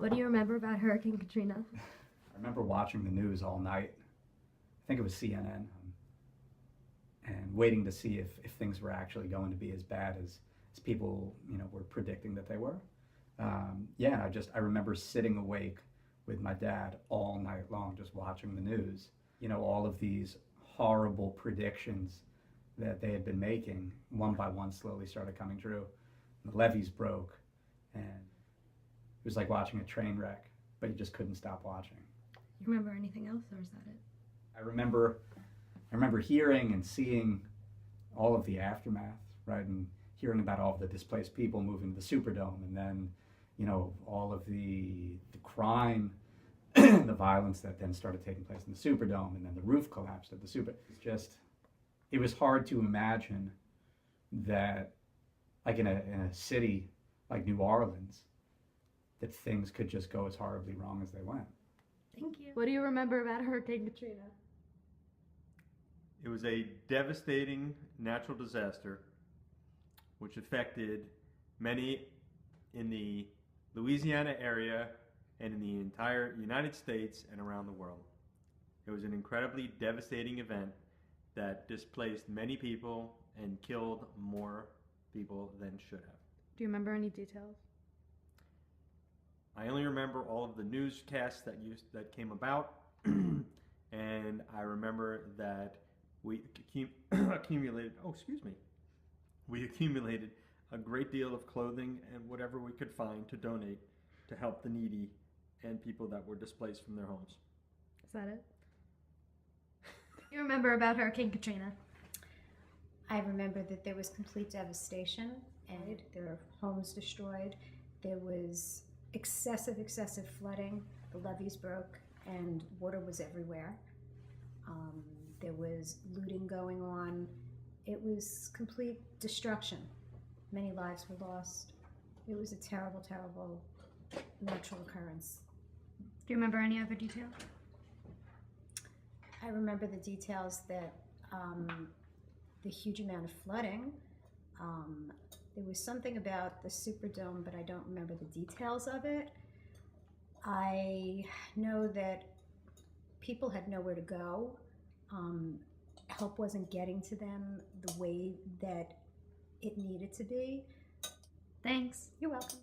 What do you remember about Hurricane Katrina? I remember watching the news all night. I think it was CNN, and waiting to see if things were actually going to be as bad as people, were predicting that they were. Yeah, I remember sitting awake with my dad all night long, just watching the news. All of these horrible predictions that they had been making, one by one, slowly started coming true. The levees broke, and it was like watching a train wreck, but you just couldn't stop watching. You remember anything else, or is that it? I remember hearing and seeing all of the aftermath, right, and hearing about all of the displaced people moving to the Superdome, and then, all of the crime, the violence that then started taking place in the Superdome, and then the roof collapsed at the Super. It was hard to imagine that, like in a city like New Orleans, that things could just go as horribly wrong as they went. Thank you. What do you remember about Hurricane Katrina? It was a devastating natural disaster which affected many in the Louisiana area and in the entire United States and around the world. It was an incredibly devastating event that displaced many people and killed more people than should have. Do you remember any details? I only remember all of the newscasts that came about, and I remember that we accumulated. We accumulated a great deal of clothing and whatever we could find to donate to help the needy and people that were displaced from their homes. Is that it? You remember about Hurricane Katrina? I remember that there was complete devastation and there were homes destroyed. There was excessive flooding. The levees broke and water was everywhere. There was looting going on. It was complete destruction. Many lives were lost. It was a terrible, terrible natural occurrence. Do you remember any other details? I remember the details that the huge amount of flooding. There was something about the Superdome, but I don't remember the details of it. I know that people had nowhere to go. Help wasn't getting to them the way that it needed to be. Thanks. You're welcome.